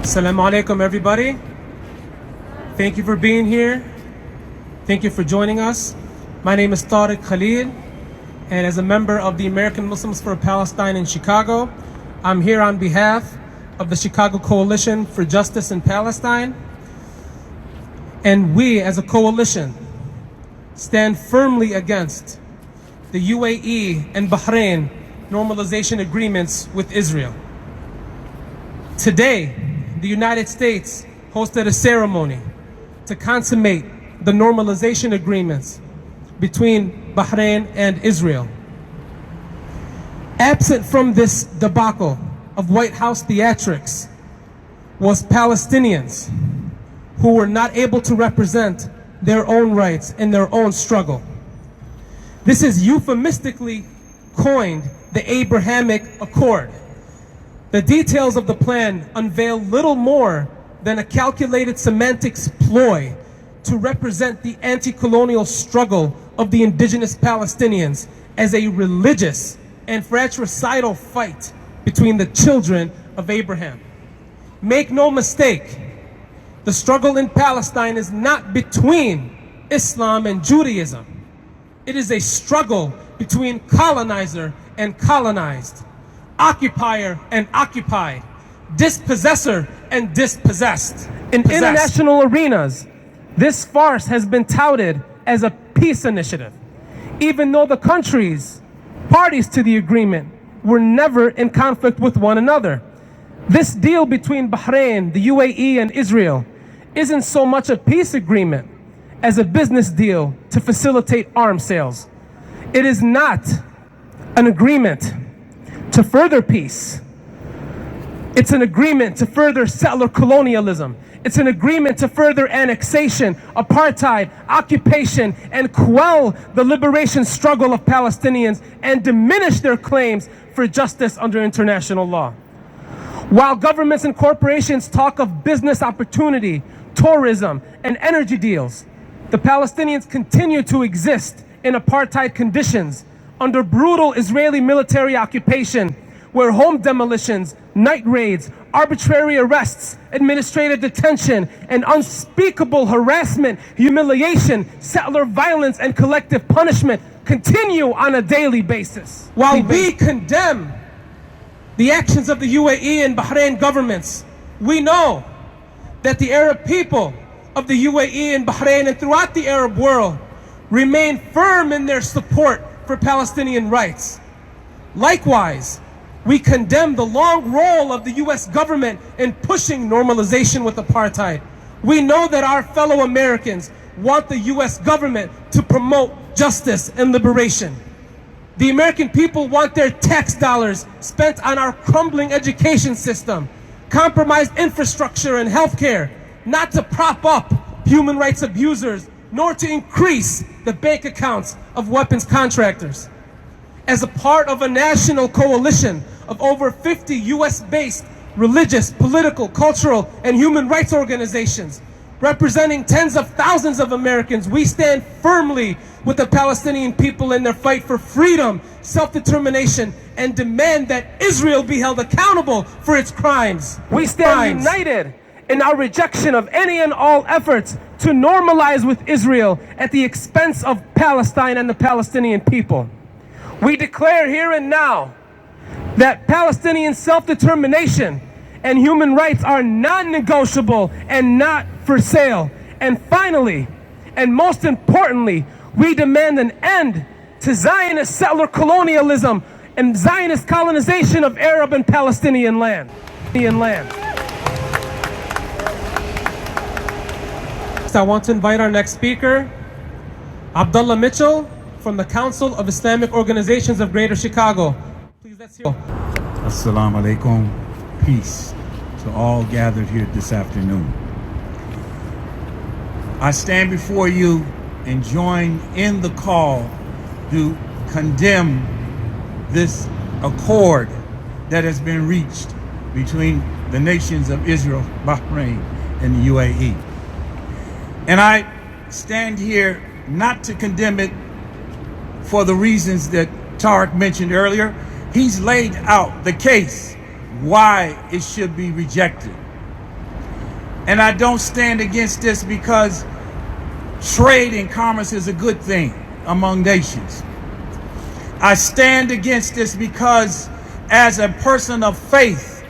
Assalamu alaikum, everybody. Thank you for being here. Thank you for joining us. My name is Tarek Khalil, and as a member of the American Muslims for Palestine in Chicago, I'm here on behalf of the Chicago Coalition for Justice in Palestine. And we, as a coalition, stand firmly against the UAE and Bahrain normalization agreements with Israel. Today, the United States hosted a ceremony to consummate the normalization agreements between Bahrain and Israel. Absent from this debacle of White House theatrics was Palestinians who were not able to represent their own rights in their own struggle. This is euphemistically coined the Abrahamic Accord. The details of the plan unveil little more than a calculated semantics ploy to represent the anti-colonial struggle of the indigenous Palestinians as a religious and fratricidal fight between the children of Abraham. Make no mistake, the struggle in Palestine is not between Islam and Judaism. It is a struggle between colonizer and colonized, occupier and occupied, dispossessor and dispossessed. In international arenas, this farce has been touted as a peace initiative, even though the countries parties to the agreement were never in conflict with one another. This deal between Bahrain, the UAE, and Israel isn't so much a peace agreement as a business deal to facilitate arms sales. It is not an agreement to further peace. It's an agreement to further settler colonialism. It's an agreement to further annexation, apartheid, occupation, and quell the liberation struggle of Palestinians and diminish their claims for justice under international law. While governments and corporations talk of business opportunity, tourism, and energy deals, the Palestinians continue to exist in apartheid conditions under brutal Israeli military occupation, where home demolitions, night raids, arbitrary arrests, administrative detention, and unspeakable harassment, humiliation, settler violence, and collective punishment continue on a daily basis. While we condemn the actions of the UAE and Bahrain governments, we know that the Arab people of the UAE and Bahrain and throughout the Arab world remain firm in their support for Palestinian rights. Likewise, we condemn the long role of the US government in pushing normalization with apartheid. We know that our fellow Americans want the US government to promote justice and liberation. The American people want their tax dollars spent on our crumbling education system, compromised infrastructure and healthcare, not to prop up human rights abusers, nor to increase the bank accounts of weapons contractors. As a part of a national coalition of over 50 US-based religious, political, cultural, and human rights organizations, representing tens of thousands of Americans, we stand firmly with the Palestinian people in their fight for freedom, self-determination, and demand that Israel be held accountable for its crimes. We stand united in our rejection of any and all efforts to normalize with Israel at the expense of Palestine and the Palestinian people. We declare here and now that Palestinian self-determination and human rights are non-negotiable and not for sale. And finally, and most importantly, we demand an end to Zionist settler colonialism and Zionist colonization of Arab and Palestinian land. I want to invite our next speaker, Abdullah Mitchell, from the Council of Islamic Organizations of Greater Chicago. Please, let's hear. Assalamu alaikum. Peace to all gathered here this afternoon. I stand before you and join in the call to condemn this accord that has been reached between the nations of Israel, Bahrain, and the UAE. And I stand here not to condemn it for the reasons that Tarek mentioned earlier. He's laid out the case why it should be rejected. And I don't stand against this because trade and commerce is a good thing among nations. I stand against this because as a person of faith,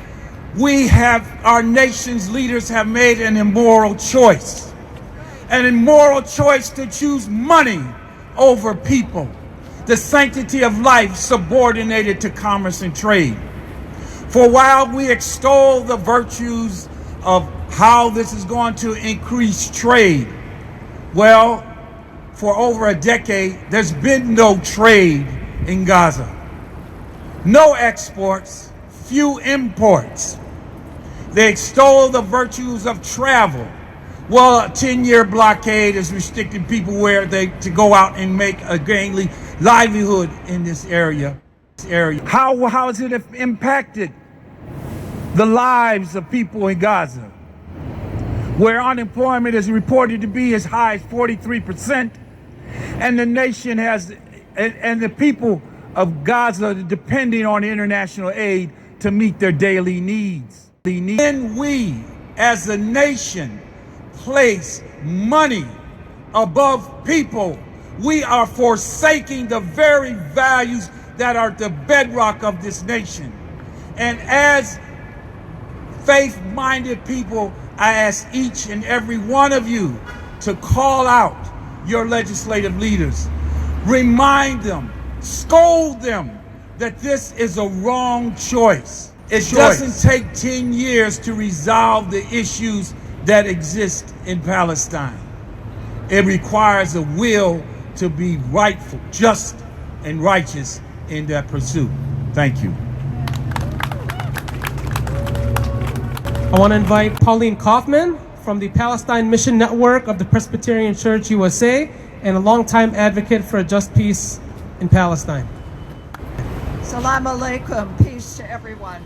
our nation's leaders have made an immoral choice. An immoral choice to choose money over people. The sanctity of life subordinated to commerce and trade. For while we extol the virtues of how this is going to increase trade, well, for over a decade, there's been no trade in Gaza. No exports, few imports. They extol the virtues of travel. Well, a 10-year blockade is restricting people to go out and make a gainly livelihood in this area. How has it impacted the lives of people in Gaza, where unemployment is reported to be as high as 43%, and the nation and the people of Gaza depending on international aid to meet their daily needs. When we, as a nation, place money above people, we are forsaking the very values that are the bedrock of this nation. And as faith-minded people, I ask each and every one of you to call out your legislative leaders. Remind them, scold them that this is a wrong choice. It doesn't take 10 years to resolve the issues that exist in Palestine. It requires a will to be rightful, just, and righteous in that pursuit. Thank you. I want to invite Pauline Kaufman from the Palestine Mission Network of the Presbyterian Church USA and a longtime advocate for a just peace in Palestine. Salam alaikum, peace to everyone.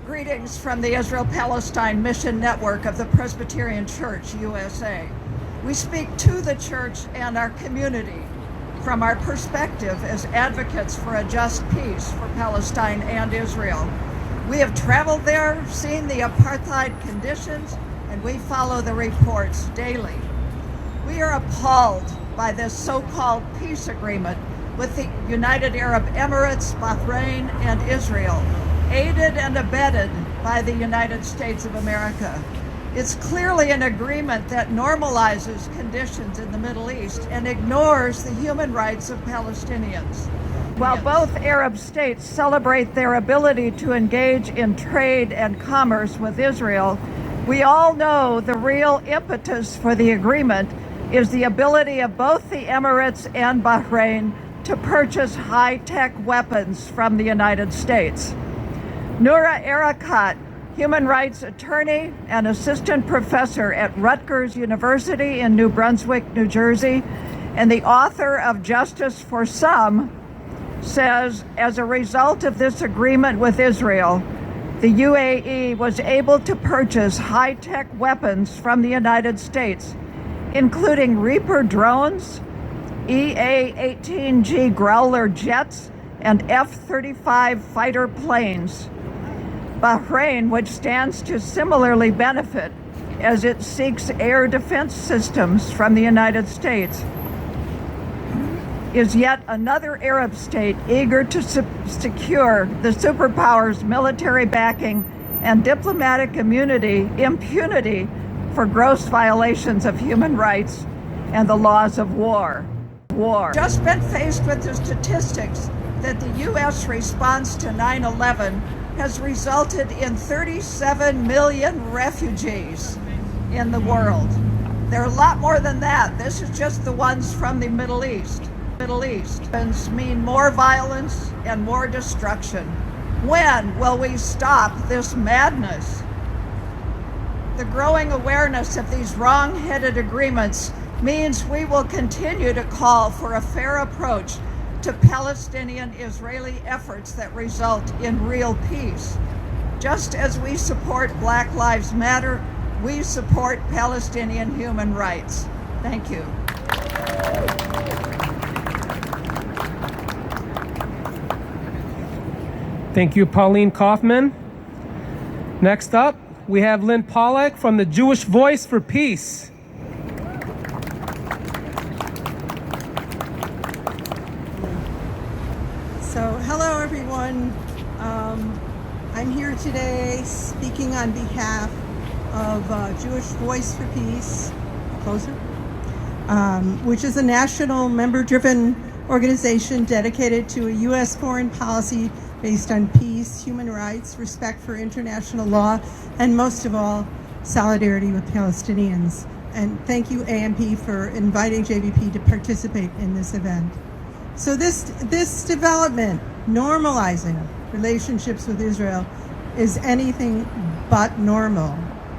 Greetings from the Israel-Palestine Mission Network of the Presbyterian Church USA. We speak to the church and our community from our perspective as advocates for a just peace for Palestine and Israel. We have traveled there, seen the apartheid conditions, and we follow the reports daily. We are appalled by this so-called peace agreement with the United Arab Emirates, Bahrain, and Israel, aided and abetted by the United States of America. It's clearly an agreement that normalizes conditions in the Middle East and ignores the human rights of Palestinians. While both Arab states celebrate their ability to engage in trade and commerce with Israel, we all know the real impetus for the agreement is the ability of both the Emirates and Bahrain to purchase high-tech weapons from the United States. Noura Erakat, human rights attorney and assistant professor at Rutgers University in New Brunswick, New Jersey, and the author of Justice for Some, says, as a result of this agreement with Israel, the UAE was able to purchase high-tech weapons from the United States, including Reaper drones, EA-18G Growler jets, and F-35 fighter planes. Bahrain, which stands to similarly benefit as it seeks air defense systems from the United States, is yet another Arab state eager to secure the superpower's military backing and diplomatic impunity for gross violations of human rights and the laws of war. Just been faced with the statistics that the U.S. response to 9/11 has resulted in 37 million refugees in the world. There are a lot more than that. This is just the ones from the Middle East. Mean more violence and more destruction. When will we stop this madness? The growing awareness of these wrong-headed agreements means we will continue to call for a fair approach to Palestinian-Israeli efforts that result in real peace. Just as we support Black Lives Matter, we support Palestinian human rights. Thank you. Thank you, Pauline Kaufman. Next up, we have Lynn Pollack from the Jewish Voice for Peace. So, hello everyone. I'm here today speaking on behalf of Jewish Voice for Peace, closer, which is a national member-driven organization dedicated to a U.S. foreign policy based on peace, human rights, respect for international law, and most of all, solidarity with Palestinians. And thank you, AMP, for inviting JVP to participate in this event. So this development, normalizing relationships with Israel, is anything but normal.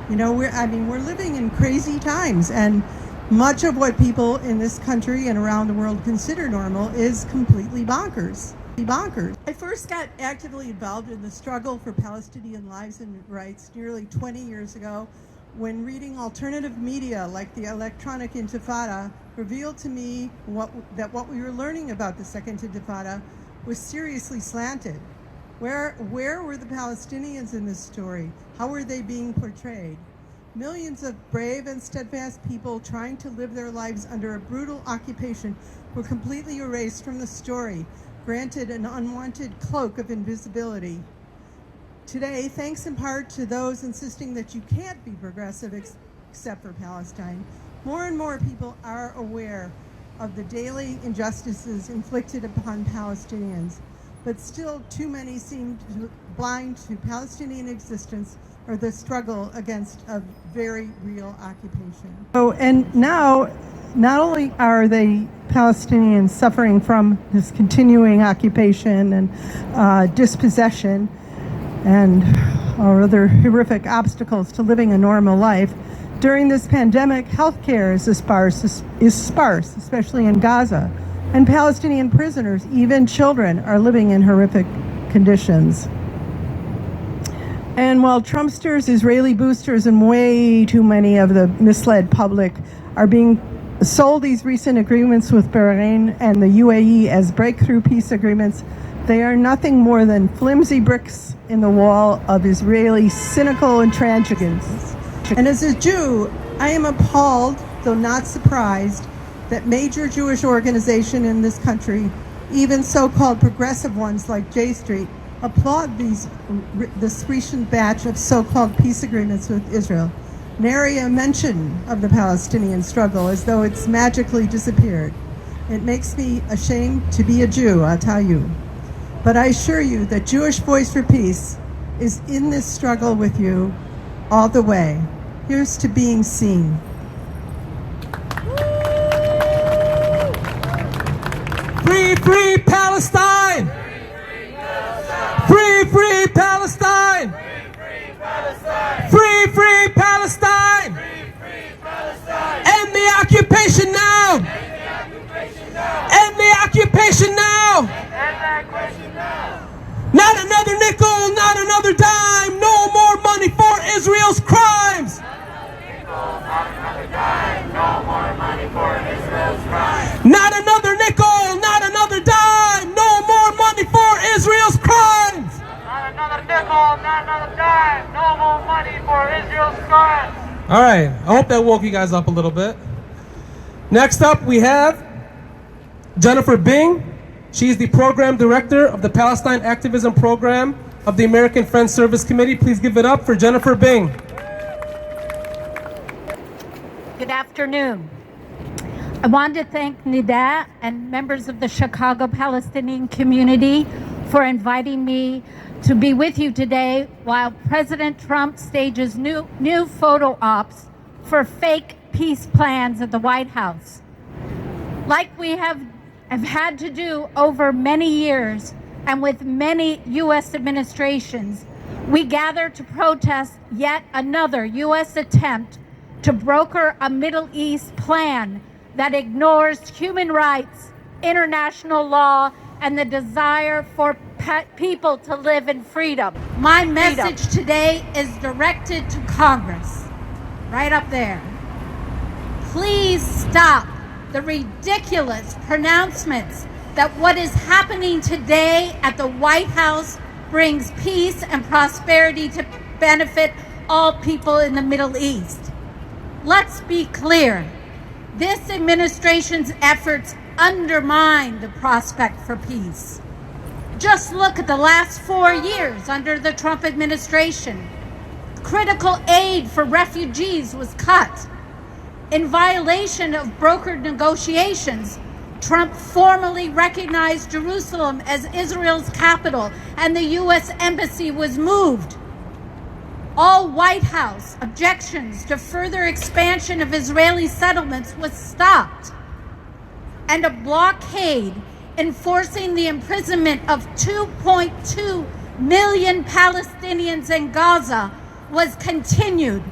You know, we're living in crazy times, and much of what people in this country and around the world consider normal is completely bonkers. I first got actively involved in the struggle for Palestinian lives and rights nearly 20 years ago when reading alternative media like the Electronic Intifada revealed to me that what we were learning about the Second Intifada was seriously slanted. Where were the Palestinians in this story? How were they being portrayed? Millions of brave and steadfast people trying to live their lives under a brutal occupation were completely erased from the story, granted an unwanted cloak of invisibility. Today, thanks in part to those insisting that you can't be progressive except for Palestine, more and more people are aware of the daily injustices inflicted upon Palestinians, but still too many seem blind to Palestinian existence or the struggle against a very real occupation. Oh, and now, not only are the Palestinians suffering from this continuing occupation and dispossession and other horrific obstacles to living a normal life, during this pandemic, healthcare is sparse, especially in Gaza. And Palestinian prisoners, even children, are living in horrific conditions. And while Trumpsters, Israeli boosters, and way too many of the misled public are being sold these recent agreements with Bahrain and the UAE as breakthrough peace agreements, they are nothing more than flimsy bricks in the wall of Israeli cynical intransigence. And as a Jew, I am appalled, though not surprised, that major Jewish organizations in this country, even so-called progressive ones like J Street, applaud this recent batch of so-called peace agreements with Israel. Nary a mention of the Palestinian struggle, as though it's magically disappeared. It makes me ashamed to be a Jew, I'll tell you. But I assure you that Jewish Voice for Peace is in this struggle with you all the way. Here's to being seen. Free, free Palestine! Free, free Palestine! Free, free Palestine! End the occupation now! End the occupation now! Not another nickel, not another dime, no more money for Israel's crimes! Not another nickel, not another dime, no more money for Israel's crimes! Not another nickel, not another dime, no more money for Israel's crimes! All right, I hope that woke you guys up a little bit. Next up, we have Jennifer Bing. She's the program director of the Palestine Activism Program of the American Friends Service Committee. Please give it up for Jennifer Bing. Good afternoon. I want to thank Nida and members of the Chicago Palestinian community for inviting me to be with you today while President Trump stages new photo ops for fake peace plans at the White House. Like we have had to do over many years and with many U.S. administrations, we gather to protest yet another U.S. attempt to broker a Middle East plan that ignores human rights, international law, and the desire for people to live in freedom. My message today is directed to Congress, right up there. Please stop the ridiculous pronouncements that what is happening today at the White House brings peace and prosperity to benefit all people in the Middle East. Let's be clear. This administration's efforts undermine the prospect for peace. Just look at the last 4 years under the Trump administration. Critical aid for refugees was cut. In violation of brokered negotiations, Trump formally recognized Jerusalem as Israel's capital, and the U.S. embassy was moved. All White House objections to further expansion of Israeli settlements was stopped, and a blockade enforcing the imprisonment of 2.2 million Palestinians in Gaza was continued,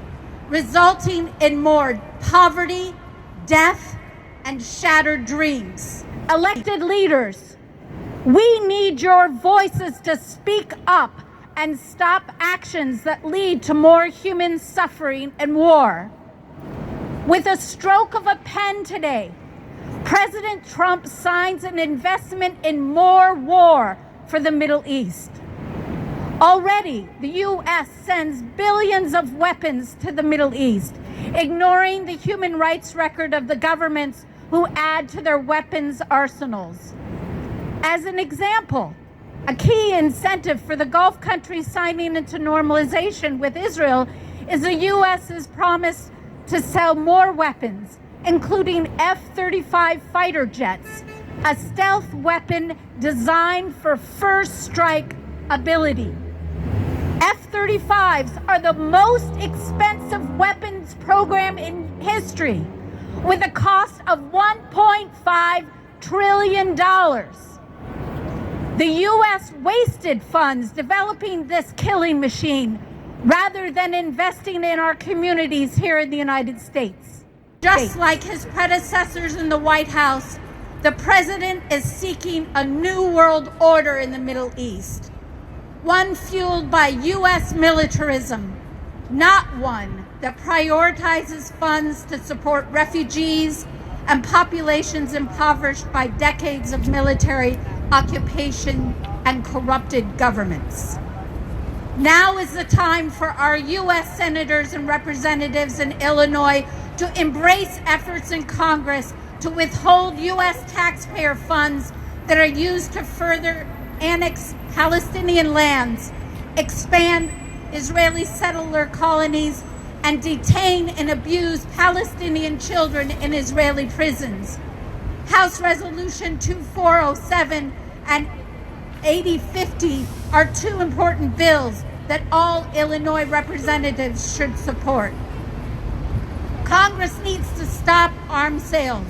resulting in more poverty, death, and shattered dreams. Elected leaders, we need your voices to speak up and stop actions that lead to more human suffering and war. With a stroke of a pen today, President Trump signs an investment in more war for the Middle East. Already, the U.S. sends billions of weapons to the Middle East, ignoring the human rights record of the governments who add to their weapons arsenals. As an example, a key incentive for the Gulf countries signing into normalization with Israel is the U.S.'s promise to sell more weapons, including F-35 fighter jets, a stealth weapon designed for first strike ability. F-35s are the most expensive weapons program in history, with a cost of $1.5 trillion. The U.S. wasted funds developing this killing machine rather than investing in our communities here in the United States. Just like his predecessors in the White House, the president is seeking a new world order in the Middle East, one fueled by U.S. militarism, not one that prioritizes funds to support refugees and populations impoverished by decades of military occupation and corrupted governments. Now is the time for our U.S. senators and representatives in Illinois to embrace efforts in Congress to withhold U.S. taxpayer funds that are used to further annex Palestinian lands, expand Israeli settler colonies, and detain and abuse Palestinian children in Israeli prisons. House Resolution 2407 and 8050 are two important bills that all Illinois representatives should support. Congress needs to stop arms sales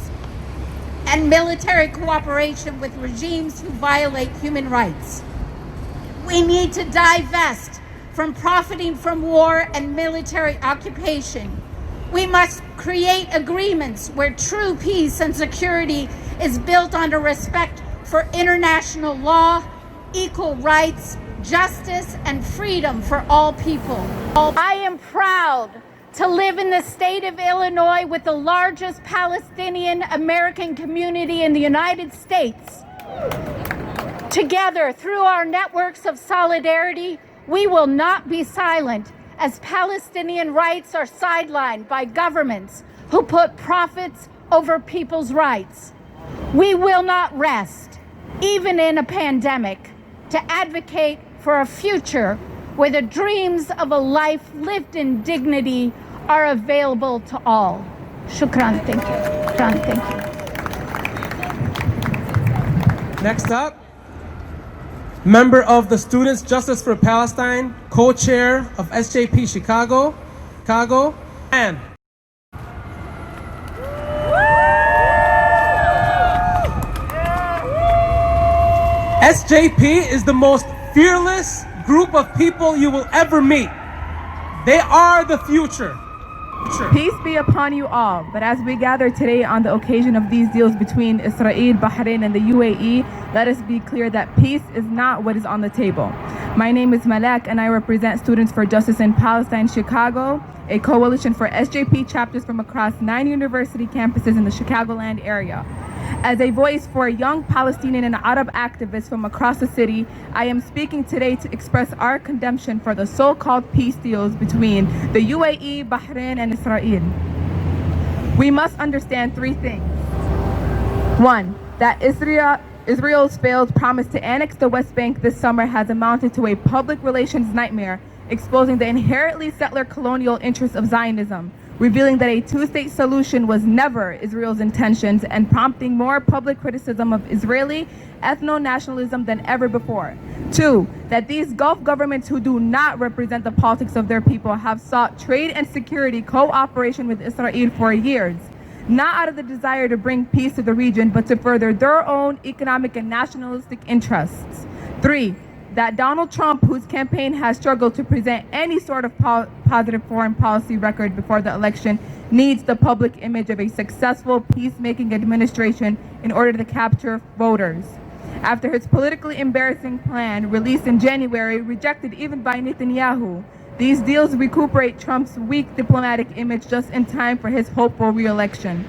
and military cooperation with regimes who violate human rights. We need to divest from profiting from war and military occupation. We must create agreements where true peace and security is built on a respect for international law, equal rights, justice, and freedom for all people. I am proud to live in the state of Illinois with the largest Palestinian American community in the United States. Together, through our networks of solidarity, we will not be silent as Palestinian rights are sidelined by governments who put profits over people's rights. We will not rest, even in a pandemic, to advocate for a future where the dreams of a life lived in dignity are available to all. Shukran, thank you. Shukran, thank you. Next up, member of the Students Justice for Palestine, co-chair of SJP Chicago, and SJP is the most fearless group of people you will ever meet. They are the future. Peace be upon you all. But as we gather today on the occasion of these deals between Israel, Bahrain, and the UAE, let us be clear that peace is not what is on the table. My name is Malak, and I represent Students for Justice in Palestine, Chicago, a coalition for SJP chapters from across 9 university campuses in the Chicagoland area. As a voice for young Palestinian and Arab activists from across the city, I am speaking today to express our condemnation for the so-called peace deals between the UAE, Bahrain, and Israel. We must understand three things. One, that Israel's failed promise to annex the West Bank this summer has amounted to a public relations nightmare, exposing the inherently settler colonial interests of Zionism, revealing that a two-state solution was never Israel's intentions and prompting more public criticism of Israeli ethno-nationalism than ever before. Two, that these Gulf governments who do not represent the politics of their people have sought trade and security cooperation with Israel for years, not out of the desire to bring peace to the region, but to further their own economic and nationalistic interests. Three, that Donald Trump, whose campaign has struggled to present any sort of positive foreign policy record before the election, needs the public image of a successful peacemaking administration in order to capture voters. After his politically embarrassing plan, released in January, rejected even by Netanyahu, these deals recuperate Trump's weak diplomatic image just in time for his hopeful re-election.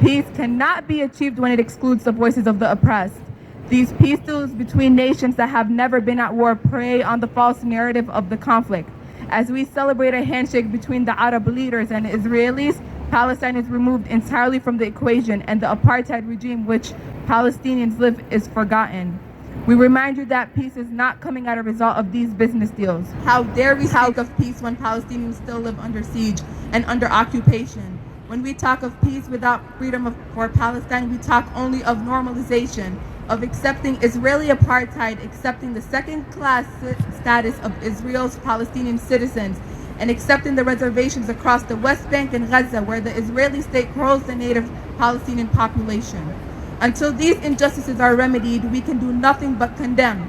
Peace cannot be achieved when it excludes the voices of the oppressed. These peace deals between nations that have never been at war prey on the false narrative of the conflict. As we celebrate a handshake between the Arab leaders and Israelis, Palestine is removed entirely from the equation, and the apartheid regime which Palestinians live is forgotten. We remind you that peace is not coming as a result of these business deals. How dare we speak of peace when Palestinians still live under siege and under occupation? When we talk of peace without freedom for Palestine, we talk only of normalization, of accepting Israeli apartheid, accepting the second-class status of Israel's Palestinian citizens, and accepting the reservations across the West Bank and Gaza, where the Israeli state controls the native Palestinian population. Until these injustices are remedied, we can do nothing but condemn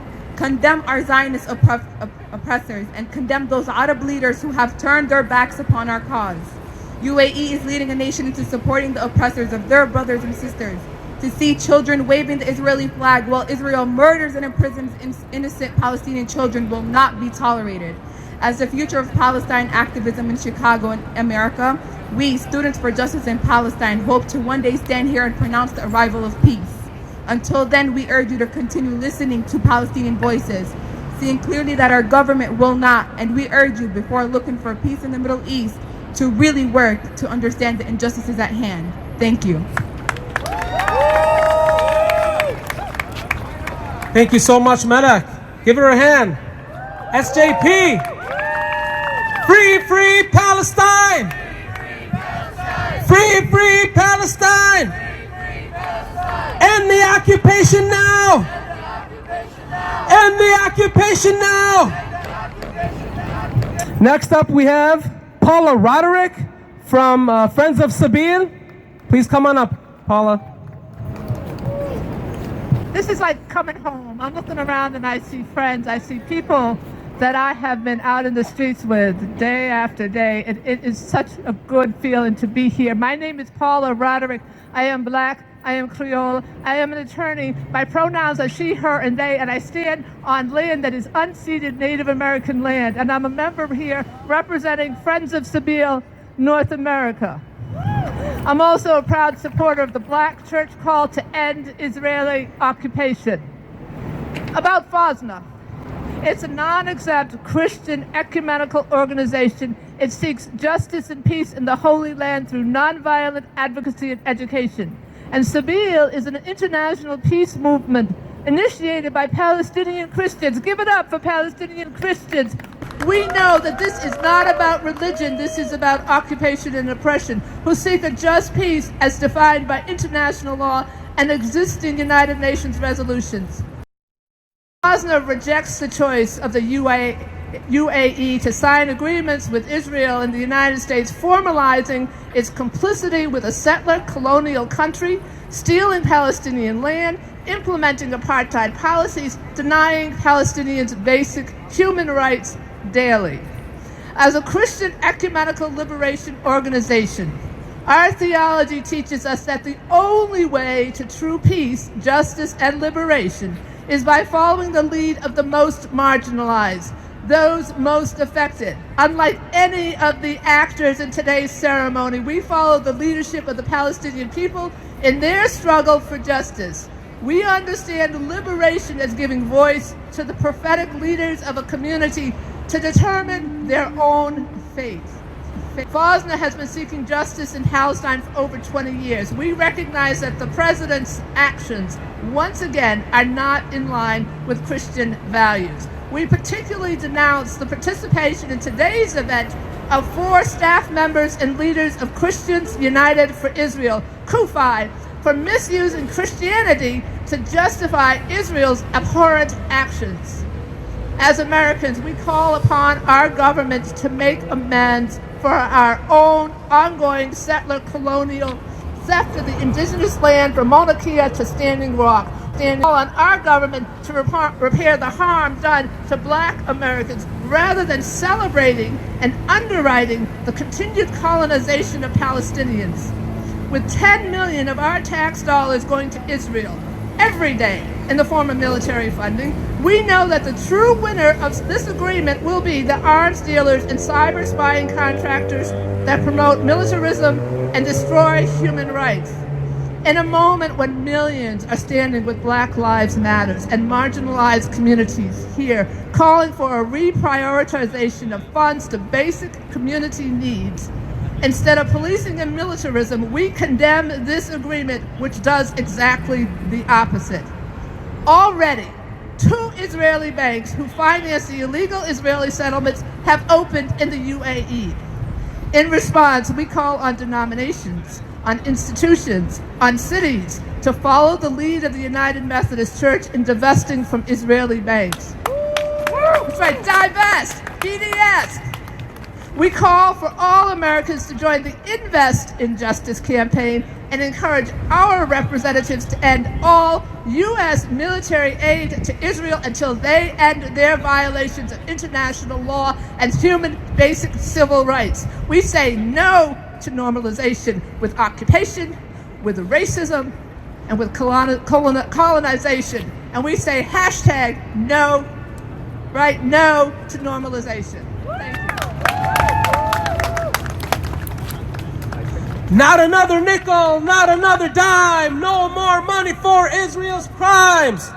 our Zionist oppressors, and condemn those Arab leaders who have turned their backs upon our cause. UAE is leading a nation into supporting the oppressors of their brothers and sisters. To see children waving the Israeli flag while Israel murders and imprisons innocent Palestinian children will not be tolerated. As the future of Palestine activism in Chicago and America, we, Students for Justice in Palestine, hope to one day stand here and pronounce the arrival of peace. Until then, we urge you to continue listening to Palestinian voices, seeing clearly that our government will not, and we urge you, before looking for peace in the Middle East, to really work to understand the injustices at hand. Thank you. Thank you so much, Medak. Give her a hand. SJP. Free, free Palestine. Free, free Palestine. End the occupation now. End the occupation now. Next up, we have Paula Roderick from Friends of Sabil. Please come on up, Paula. This is like coming home. I'm looking around and I see friends. I see people that I have been out in the streets with day after day. It is such a good feeling to be here. My name is Paula Roderick. I am Black. I am Creole. I am an attorney. My pronouns are she, her, and they, and I stand on land that is unceded Native American land. And I'm a member here representing Friends of Sabil, North America. I'm also a proud supporter of the Black Church call to end Israeli occupation. About FOSNA. It's a non-exempt Christian ecumenical organization. It seeks justice and peace in the Holy Land through nonviolent advocacy and education. And Sabil is an international peace movement initiated by Palestinian Christians. Give it up for Palestinian Christians. We know that this is not about religion, this is about occupation and oppression, who seek a just peace as defined by international law and existing United Nations resolutions. FOSNA rejects the choice of the UAE to sign agreements with Israel and the United States, formalizing its complicity with a settler colonial country, stealing Palestinian land, implementing apartheid policies, denying Palestinians basic human rights daily. As a Christian ecumenical liberation organization, our theology teaches us that the only way to true peace, justice, and liberation is by following the lead of the most marginalized, those most affected. Unlike any of the actors in today's ceremony, we follow the leadership of the Palestinian people in their struggle for justice. We understand liberation as giving voice to the prophetic leaders of a community to determine their own fate. Fosna has been seeking justice in Palestine for over 20 years. We recognize that the president's actions, once again, are not in line with Christian values. We particularly denounce the participation in today's event of 4 staff members and leaders of Christians United for Israel, CUFI, for misusing Christianity to justify Israel's abhorrent actions. As Americans, we call upon our government to make amends for our own ongoing settler colonial theft of the indigenous land from Mauna Kea to Standing Rock. Call on our government to repair the harm done to Black Americans rather than celebrating and underwriting the continued colonization of Palestinians. With 10 million of our tax dollars going to Israel every day in the form of military funding, we know that the true winner of this agreement will be the arms dealers and cyber spying contractors that promote militarism and destroy human rights. In a moment when millions are standing with Black Lives Matter and marginalized communities here, calling for a reprioritization of funds to basic community needs, instead of policing and militarism, we condemn this agreement, which does exactly the opposite. Already, 2 Israeli banks who finance the illegal Israeli settlements have opened in the UAE. In response, we call on denominations, on institutions, on cities to follow the lead of the United Methodist Church in divesting from Israeli banks. That's right, divest, BDS. We call for all Americans to join the Invest in Justice campaign and encourage our representatives to end all U.S. military aid to Israel until they end their violations of international law and human basic civil rights. We say no to normalization with occupation, with racism, and with colonization. And we say hashtag no, right? No to normalization. Thank you. Not another nickel, not another dime, no more money for Israel's crimes.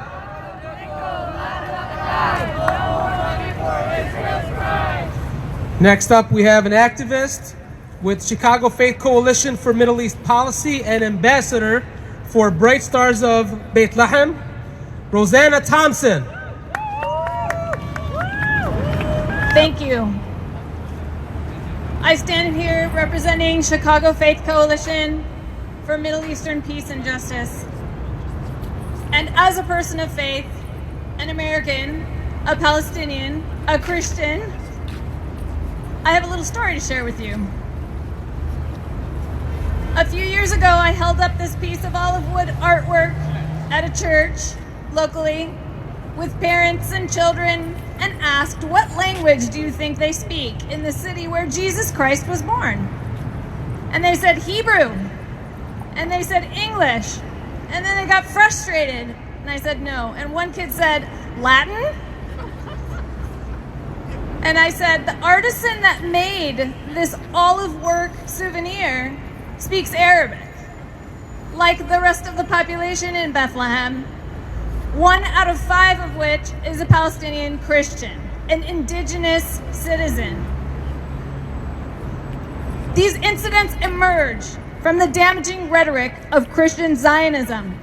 Next up, we have an activist with Chicago Faith Coalition for Middle East Policy and ambassador for Bright Stars of Bethlehem, Rosanna Thompson. Thank you. I stand here representing Chicago Faith Coalition for Middle Eastern Peace and Justice. And as a person of faith, an American, a Palestinian, a Christian, I have a little story to share with you. A few years ago, I held up this piece of olive wood artwork at a church locally with parents and children and asked, what language do you think they speak in the city where Jesus Christ was born? And they said Hebrew, and they said English, and then they got frustrated, and I said no. And one kid said, Latin? And I said, the artisan that made this olive work souvenir speaks Arabic, like the rest of the population in Bethlehem, 1 out of 5 of which is a Palestinian Christian, an indigenous citizen. These incidents emerge from the damaging rhetoric of Christian Zionism,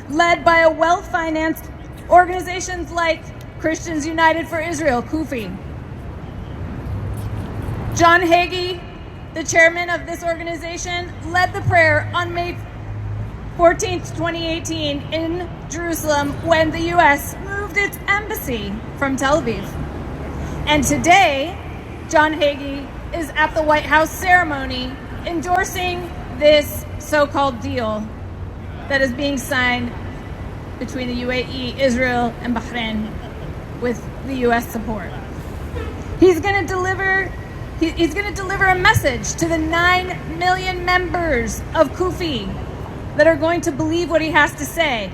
led by a well-financed organizations like Christians United for Israel, CUFI. John Hagee, the chairman of this organization, led the prayer on May 14th, 2018 in Jerusalem when the U.S. moved its embassy from Tel Aviv. And today, John Hagee is at the White House ceremony endorsing this so-called deal that is being signed between the UAE, Israel, and Bahrain with the U.S. support. He's going to deliver a message to the 9 million members of CUFI that are going to believe what he has to say,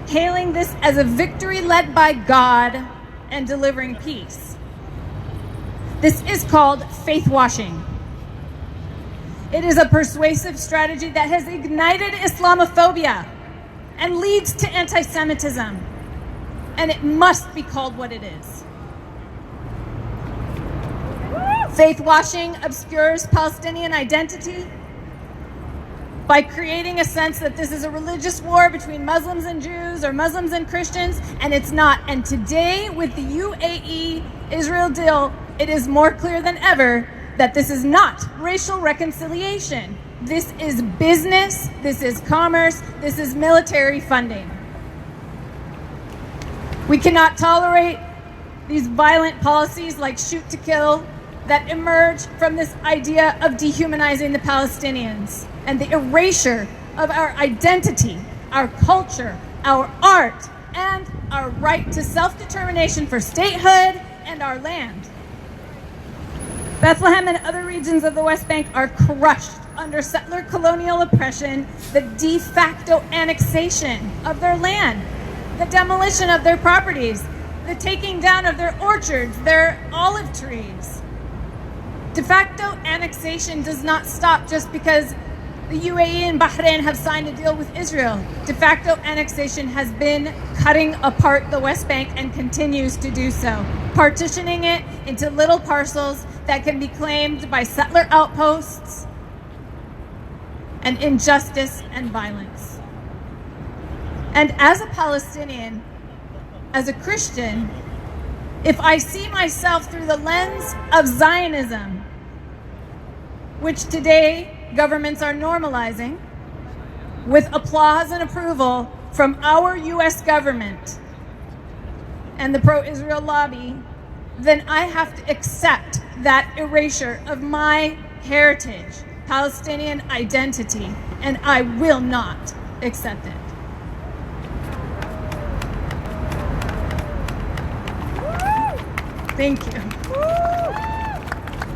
hailing this as a victory led by God and delivering peace. This is called faith washing. It is a persuasive strategy that has ignited Islamophobia and leads to anti-Semitism. And it must be called what it is. Faith washing obscures Palestinian identity by creating a sense that this is a religious war between Muslims and Jews or Muslims and Christians, and it's not. And today, with the UAE-Israel deal, it is more clear than ever that this is not racial reconciliation. This is business, this is commerce, this is military funding. We cannot tolerate these violent policies like shoot to kill that emerge from this idea of dehumanizing the Palestinians and the erasure of our identity, our culture, our art, and our right to self-determination for statehood and our land. Bethlehem and other regions of the West Bank are crushed under settler colonial oppression, the de facto annexation of their land, the demolition of their properties, the taking down of their orchards, their olive trees. De facto annexation does not stop just because the UAE and Bahrain have signed a deal with Israel. De facto annexation has been cutting apart the West Bank and continues to do so, partitioning it into little parcels that can be claimed by settler outposts and injustice and violence. And as a Palestinian, as a Christian, if I see myself through the lens of Zionism, which today governments are normalizing with applause and approval from our US government and the pro-Israel lobby, then I have to accept that erasure of my heritage, Palestinian identity, and I will not accept it. Thank you.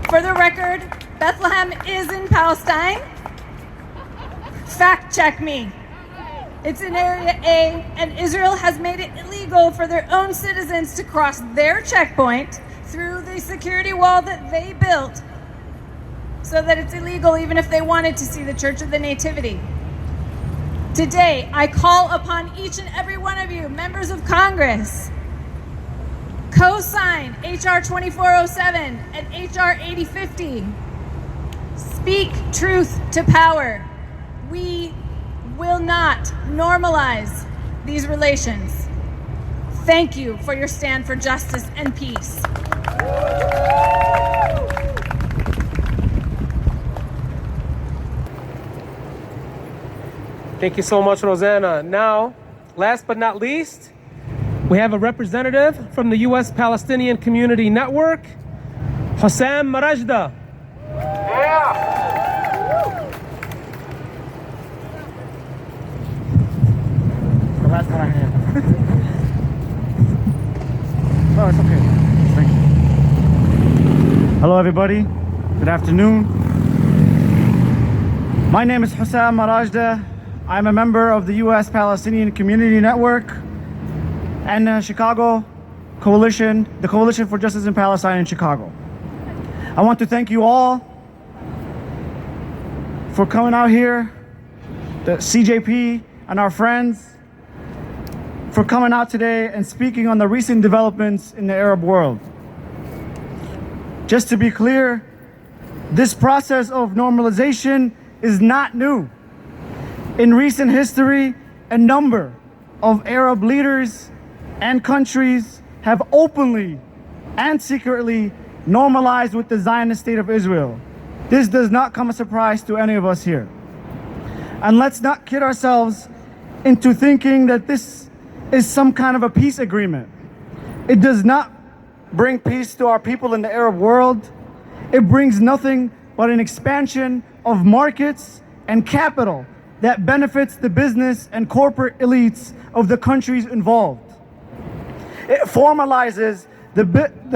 For the record, Bethlehem is in Palestine. Fact check me. It's in Area A, and Israel has made it illegal for their own citizens to cross their checkpoint through the security wall that they built, so that it's illegal even if they wanted to see the Church of the Nativity. Today, I call upon each and every one of you, members of Congress, co-sign HR 2407 and HR 8050. Speak truth to power. We will not normalize these relations. Thank you for your stand for justice and peace. Thank you so much, Rosanna. Now, last but not least, we have a representative from the U.S. Palestinian Community Network, Hussam Marajda. Oh, it's okay. Thank you. Hello, everybody. Good afternoon. My name is Hussam Marajda. I'm a member of the U.S. Palestinian Community Network and Chicago Coalition, the Coalition for Justice in Palestine in Chicago. I want to thank you all for coming out here, the CJP and our friends, for coming out today and speaking on the recent developments in the Arab world. Just to be clear, this process of normalization is not new. In recent history, a number of Arab leaders and countries have openly and secretly normalized with the Zionist state of Israel. This does not come as a surprise to any of us here. And let's not kid ourselves into thinking that this is some kind of a peace agreement. It does not bring peace to our people in the Arab world. It brings nothing but an expansion of markets and capital that benefits the business and corporate elites of the countries involved. It formalizes the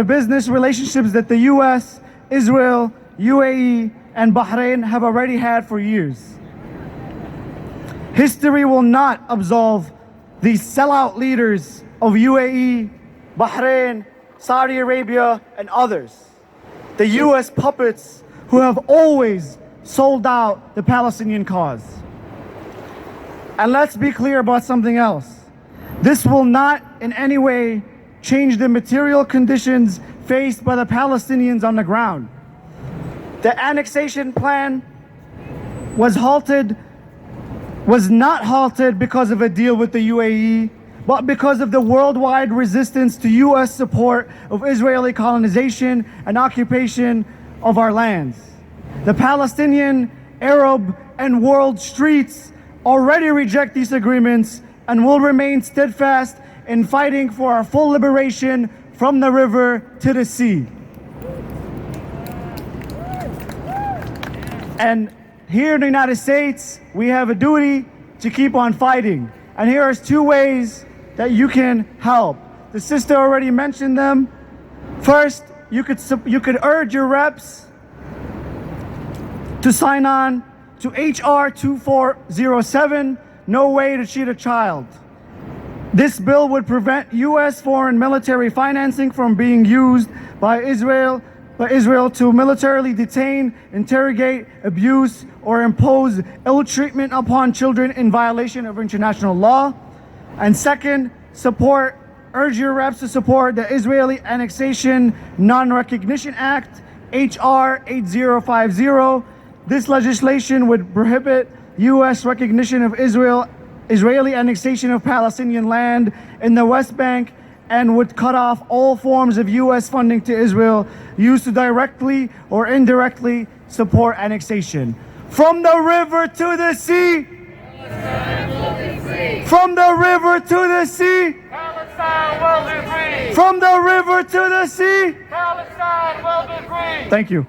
business relationships that the US, Israel, UAE, and Bahrain have already had for years. History will not absolve these sellout leaders of UAE, Bahrain, Saudi Arabia, and others. The US puppets who have always sold out the Palestinian cause. And let's be clear about something else. This will not in any way change the material conditions faced by the Palestinians on the ground. The annexation plan was not halted because of a deal with the UAE, but because of the worldwide resistance to US support of Israeli colonization and occupation of our lands. The Palestinian, Arab, and world streets already reject these agreements and will remain steadfast in fighting for our full liberation from the river to the sea. And here in the United States, we have a duty to keep on fighting. And here are 2 ways that you can help. The sister already mentioned them. First, you could urge your reps to sign on to HR 2407, No Way to Cheat a Child. This bill would prevent U.S. foreign military financing from being used by Israel to militarily detain, interrogate, abuse, or impose ill treatment upon children in violation of international law. And second, urge your reps to support the Israeli Annexation Non-Recognition Act, HR 8050. This legislation would prohibit U.S. recognition of Israeli annexation of Palestinian land in the West Bank and would cut off all forms of U.S. funding to Israel used to directly or indirectly support annexation. From the river to the sea, from the river to the sea, Palestine will be free. From the river to the sea, Palestine will be free. Thank you.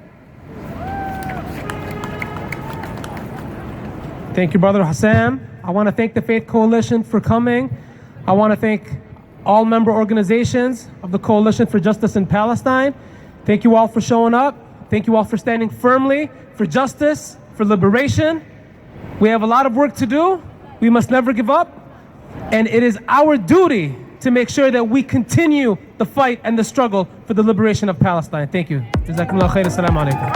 Thank you, Brother Hassan. I want to thank the Faith Coalition for coming. I want to thank all member organizations of the Coalition for Justice in Palestine. Thank you all for showing up. Thank you all for standing firmly for justice, for liberation. We have a lot of work to do. We must never give up. And it is our duty to make sure that we continue the fight and the struggle for the liberation of Palestine. Thank you. Jazakumullah khair. Assalamu alaikum.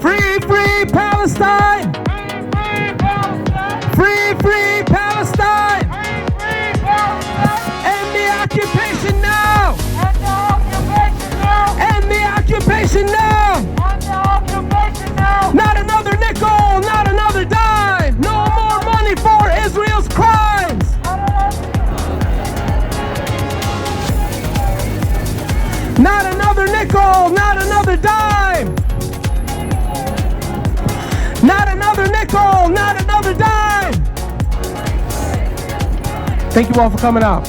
Free, free Palestine! Free, free Palestine! End the occupation now! End the occupation now! Not another nickel, not another dime! No more money for Israel's crimes! Not another nickel, not another dime! Not another nickel, not another dime! Thank you all for coming out.